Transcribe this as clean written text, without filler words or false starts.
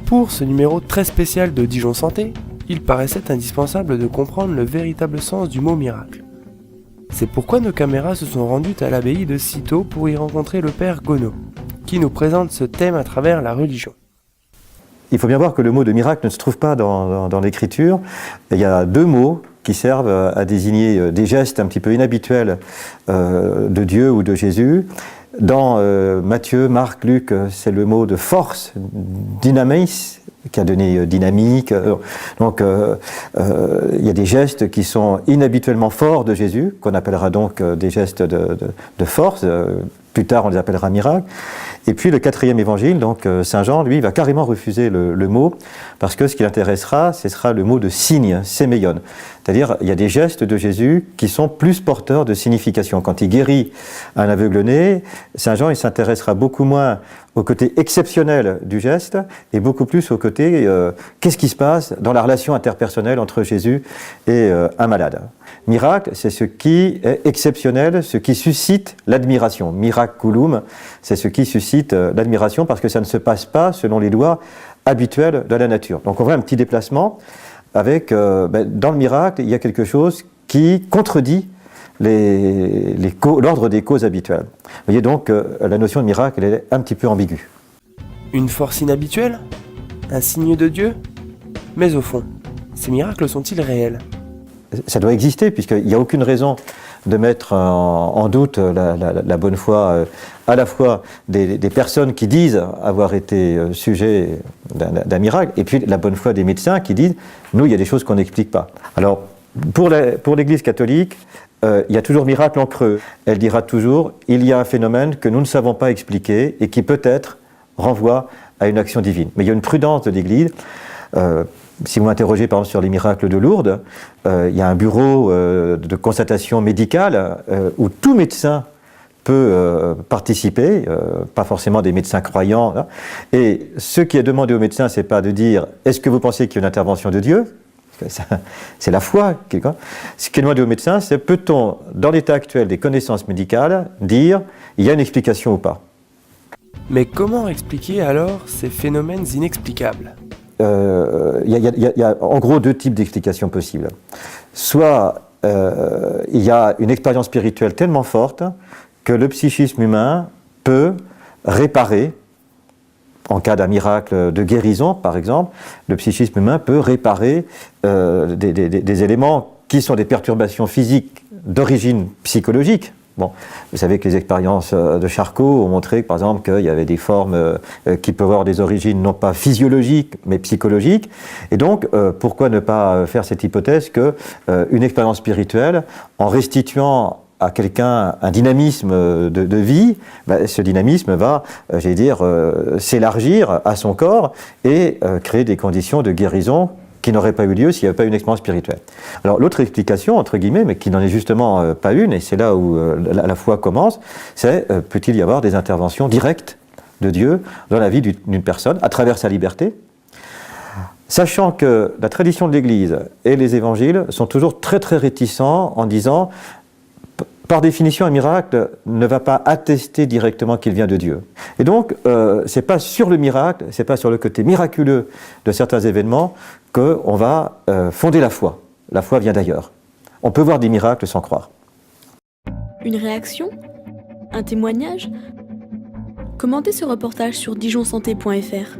Pour ce numéro très spécial de Dijon Santé, il paraissait indispensable de comprendre le véritable sens du mot miracle. C'est pourquoi nos caméras se sont rendues à l'abbaye de Cîteaux pour y rencontrer le père Gonod, qui nous présente ce thème à travers la religion. Il faut bien voir que le mot de miracle ne se trouve pas dans l'écriture. Il y a deux mots qui servent à désigner des gestes un petit peu inhabituels de Dieu ou de Jésus. Dans Matthieu, Marc, Luc, c'est le mot de force, dynamis, qui a donné dynamique. Donc il y a des gestes qui sont inhabituellement forts de Jésus, qu'on appellera donc des gestes de force. Plus tard, on les appellera miracles. Et puis le quatrième évangile, donc Saint Jean, lui, va carrément refuser le mot, parce que ce qui l'intéressera, ce sera le mot de signe, séméion. C'est-à-dire, il y a des gestes de Jésus qui sont plus porteurs de signification. Quand il guérit un aveugle-né, Saint Jean, il s'intéressera beaucoup moins au côté exceptionnel du geste, et beaucoup plus au côté qu'est-ce qui se passe dans la relation interpersonnelle entre Jésus et un malade. Miracle, c'est ce qui est exceptionnel, ce qui suscite l'admiration. Miraculum, c'est ce qui suscite l'admiration parce que ça ne se passe pas selon les lois habituelles de la nature. Donc on voit un petit déplacement avec, dans le miracle, il y a quelque chose qui contredit l'ordre des causes habituelles. Vous voyez donc la notion de miracle, elle est un petit peu ambiguë. Une force inhabituelle? Un signe de Dieu? Mais au fond, ces miracles sont-ils réels? Ça doit exister, puisqu'il n'y a aucune raison de mettre en doute la bonne foi à la fois des personnes qui disent avoir été sujets d'un miracle, et puis la bonne foi des médecins qui disent « nous, il y a des choses qu'on n'explique pas ». Alors, pour l'Église catholique, il y a toujours miracle en creux. Elle dira toujours « il y a un phénomène que nous ne savons pas expliquer et qui peut-être renvoie à une action divine ». Mais il y a une prudence de l'Église. Si vous m'interrogez par exemple sur les miracles de Lourdes, il y a un bureau de constatation médicale où tout médecin peut participer, pas forcément des médecins croyants. Hein. Et ce qui est demandé aux médecins, c'est pas de dire « est-ce que vous pensez qu'il y a une intervention de Dieu ?» C'est la foi. Ce qui est demandé aux médecins, c'est peut-on, dans l'état actuel des connaissances médicales, dire « il y a une explication ou pas ?» Mais comment expliquer alors ces phénomènes inexplicables? Il y a en gros deux types d'explications possibles. Soit il y a une expérience spirituelle tellement forte que le psychisme humain peut réparer, en cas d'un miracle de guérison par exemple, le psychisme humain peut réparer des éléments qui sont des perturbations physiques d'origine psychologique. Bon, vous savez que les expériences de Charcot ont montré, par exemple, qu'il y avait des formes qui peuvent avoir des origines non pas physiologiques, mais psychologiques. Et donc, pourquoi ne pas faire cette hypothèse qu'une expérience spirituelle, en restituant à quelqu'un un dynamisme de vie, ce dynamisme va, s'élargir à son corps et créer des conditions de guérison qui n'aurait pas eu lieu s'il n'y avait pas une expérience spirituelle. Alors l'autre explication, entre guillemets, mais qui n'en est justement pas une, et c'est là où la foi commence, c'est peut-il y avoir des interventions directes de Dieu dans la vie d'une personne, à travers sa liberté, sachant que la tradition de l'Église et les évangiles sont toujours très très réticents en disant par définition, un miracle ne va pas attester directement qu'il vient de Dieu. Et donc, c'est pas sur le miracle, c'est pas sur le côté miraculeux de certains événements qu'on va fonder la foi. La foi vient d'ailleurs. On peut voir des miracles sans croire. Une réaction? Un témoignage? Commentez ce reportage sur dijonsanté.fr.